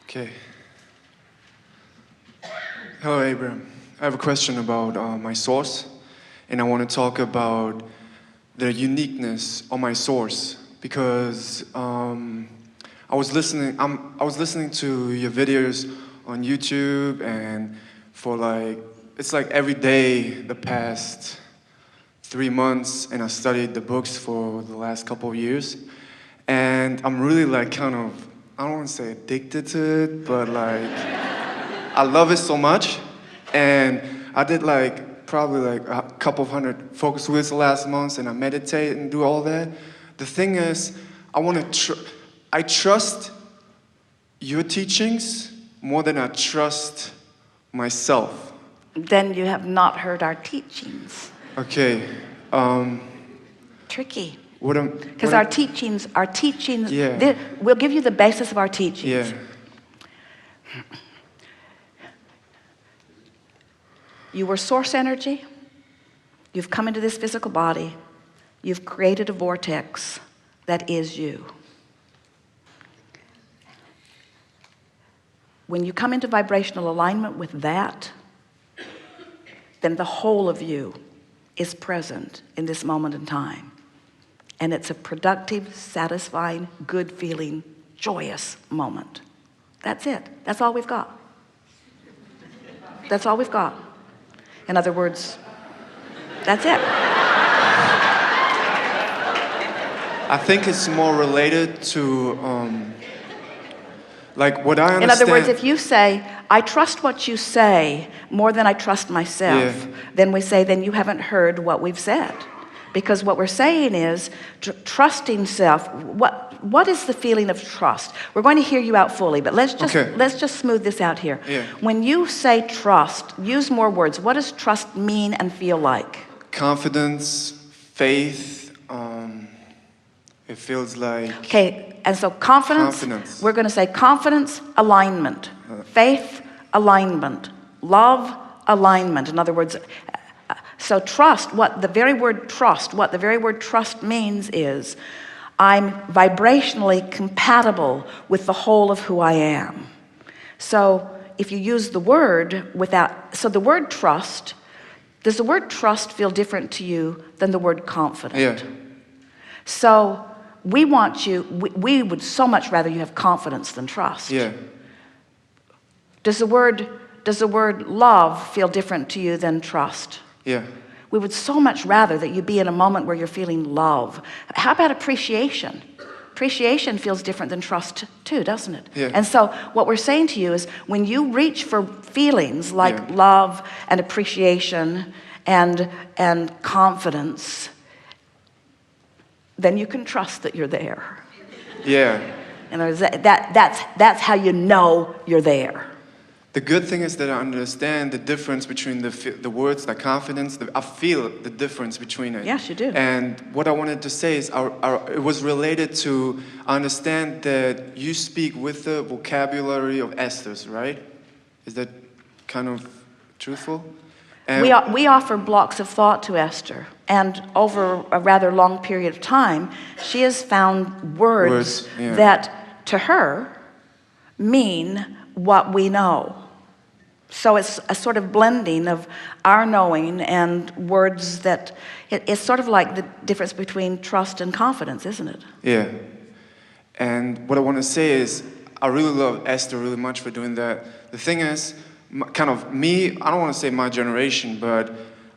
Okay. Hello, Abraham. I have a question about my source, and I want to talk about the uniqueness of my source because I was listening to your videos on YouTube, and it's like every day the past 3 months, and I studied the books for the last couple of years, and I'm really I don't want to say addicted to it, but I love it so much. And I did probably a couple of hundred focus weeks the last months, and I meditate and do all that. The thing is, I trust your teachings more than I trust myself. Then you have not heard our teachings. Okay. Tricky. Because our teachings, yeah. We'll give you the basis of our teachings. Yeah. You were source energy. You've come into this physical body. You've created a vortex that is you. When you come into vibrational alignment with that, then the whole of you is present in this moment in time. And it's a productive, satisfying, good feeling, joyous moment. That's it. That's all we've got. That's all we've got. In other words, that's it. I think it's more related to what I understand. In other words, if you say, I trust what you say more than I trust myself, then we say, then you haven't heard what we've said. Because what we're saying is trusting self. What is the feeling of trust? We're going to hear you out fully, but let's just smooth this out here. Yeah. When you say trust, use more words. What does trust mean and feel like? Confidence, faith. It feels like. Okay, and so confidence. We're going to say confidence, alignment, faith, alignment, love, alignment. In other words. So trust, what the very word trust means is I'm vibrationally compatible with the whole of who I am. So if you use the word so the word trust, does the word trust feel different to you than the word confident? Yeah. So we would so much rather you have confidence than trust. Yeah. Does the word love feel different to you than trust? Yeah. We would so much rather that you be in a moment where you're feeling love. How about appreciation? Appreciation feels different than trust too, doesn't it? Yeah. And so what we're saying to you is when you reach for feelings like love and appreciation and confidence, then you can trust that you're there. Yeah. And that's how you know you're there. The good thing is that I understand the difference between the words, the confidence. I feel the difference between it. Yes, you do. And what I wanted to say is it was related to understand that you speak with the vocabulary of Esther's, right? Is that kind of truthful? And we offer blocks of thought to Esther, and over a rather long period of time, she has found words that to her mean what we know. So it's a sort of blending of our knowing and words that it's sort of like the difference between trust and confidence, isn't it? Yeah. And what I want to say is I really love Esther really much for doing that. The thing is, I don't want to say my generation, but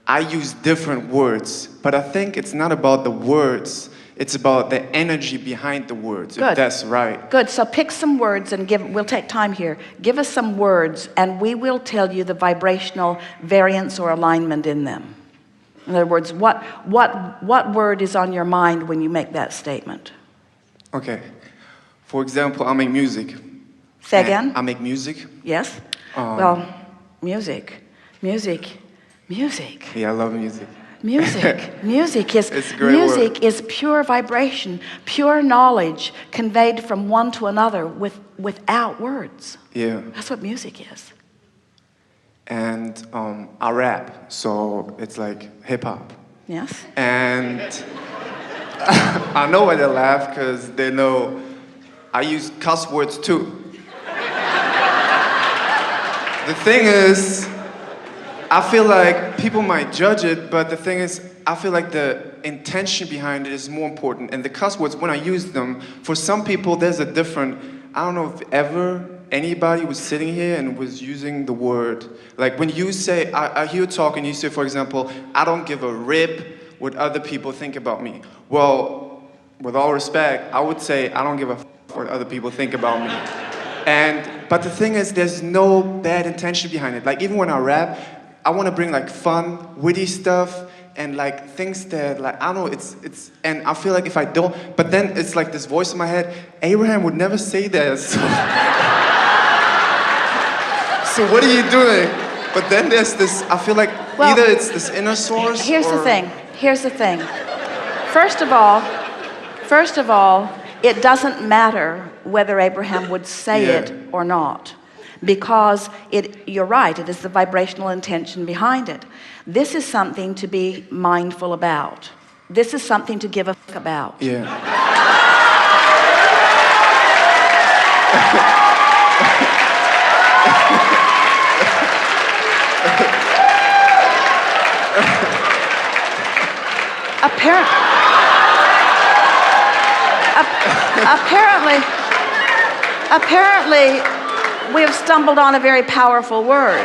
I use different words. But I think it's not about the words. It's about the energy behind the words, Good. If that's right. Good. So pick some words and we'll take time here. Give us some words and we will tell you the vibrational variance or alignment in them. In other words, what word is on your mind when you make that statement? Okay. For example, I make music. Say again? I make music. Yes. Music. Yeah, I love music. Music is pure vibration, pure knowledge conveyed from one to another without words. Yeah. That's what music is. And I rap, so it's like hip hop. Yes. And I know why they laugh because they know I use cuss words too. The thing is, I feel like people might judge it, but the thing is, I feel like the intention behind it is more important. And the cuss words, when I use them, for some people, there's a different, I don't know if ever anybody was sitting here and was using the word. Like when you say, I hear you talk and you say, for example, I don't give a rip what other people think about me. Well, with all respect, I would say, I don't give a what other people think about me. But the thing is, there's no bad intention behind it. Like even when I rap, I want to bring like fun, witty stuff, and like things that like, I don't know, it's, and I feel like if I don't, but then it's like this voice in my head, Abraham would never say that. So what are you doing? But then there's this, I feel like either it's this inner source Here's the thing. First of all, it doesn't matter whether Abraham would say it or not, because you're right, it is the vibrational intention behind it. This is something to be mindful about. This is something to give a fuck about. Yeah. Apparently, we have stumbled on a very powerful word.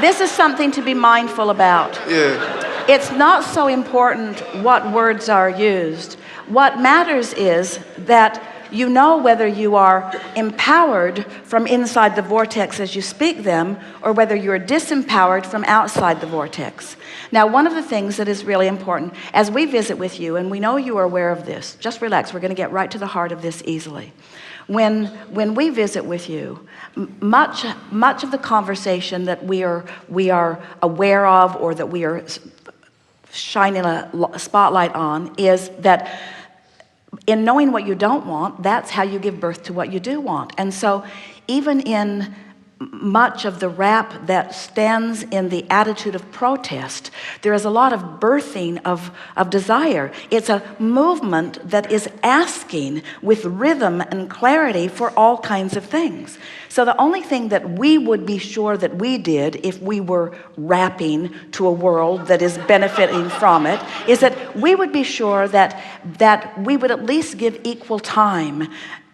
This is something to be mindful about. Yeah. It's not so important what words are used. What matters is that you know whether you are empowered from inside the vortex as you speak them, or whether you're disempowered from outside the vortex. Now, one of the things that is really important, as we visit with you, and we know you are aware of this, just relax, we're going to get right to the heart of this easily. When we visit with you, much of the conversation that we are aware of, or that we are shining a spotlight on, is that in knowing what you don't want, that's how you give birth to what you do want. And so even in much of the rap that stands in the attitude of protest, there is a lot of birthing of desire. It's a movement that is asking with rhythm and clarity for all kinds of things. So the only thing that we would be sure that we did if we were rapping to a world that is benefiting from it is that we would be sure that we would at least give equal time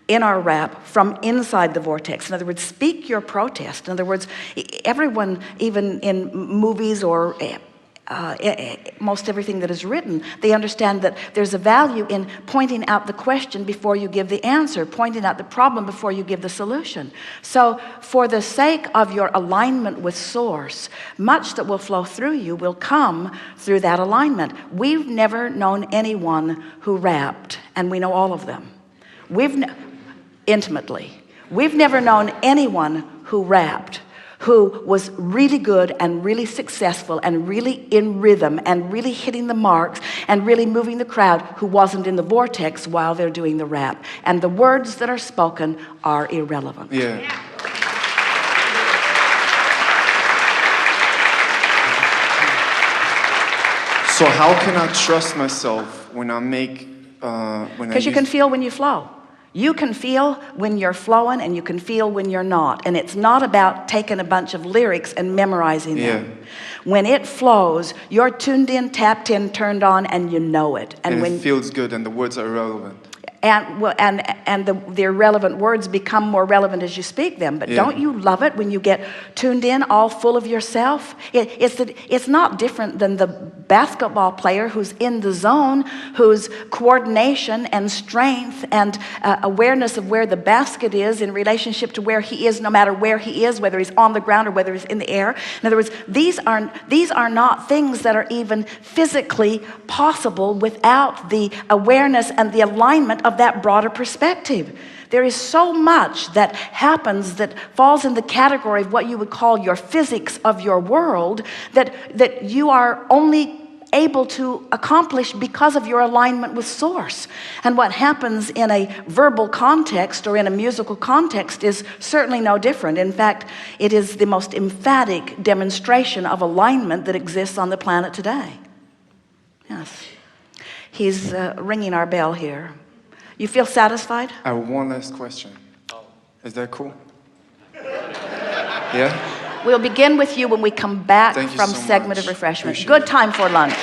in our rap from inside the vortex. In other words, speak your protest. In other words, everyone, even in movies or most everything that is written, they understand that there's a value in pointing out the question before you give the answer, pointing out the problem before you give the solution. So for the sake of your alignment with Source, much that will flow through you will come through that alignment. We've never known anyone who rapped, and we know all of them. Intimately. We've never known anyone who rapped, who was really good and really successful and really in rhythm and really hitting the marks and really moving the crowd, who wasn't in the vortex while they're doing the rap. And the words that are spoken are irrelevant. Yeah. So how can I trust myself when I make because you can feel when you flow. You can feel when you're flowing, and you can feel when you're not. And it's not about taking a bunch of lyrics and memorizing them. When it flows, you're tuned in, tapped in, turned on, and you know it. And when it feels good and the words are irrelevant. And the irrelevant words become more relevant as you speak them. But don't you love it when you get tuned in, all full of yourself? It's not different than the basketball player who's in the zone, whose coordination and strength and awareness of where the basket is in relationship to where he is, no matter where he is, whether he's on the ground or whether he's in the air. In other words, these are not things that are even physically possible without the awareness and the alignment of that broader perspective. There is so much that happens that falls in the category of what you would call your physics of your world that you are only able to accomplish because of your alignment with Source. And what happens in a verbal context or in a musical context is certainly no different. In fact, it is the most emphatic demonstration of alignment that exists on the planet today. Yes. He's ringing our bell here. You feel satisfied? I have one last question. Is that cool? Yeah? We'll begin with you when we come back Thank you from so segment much. of refreshment. Appreciate Good it. time for lunch.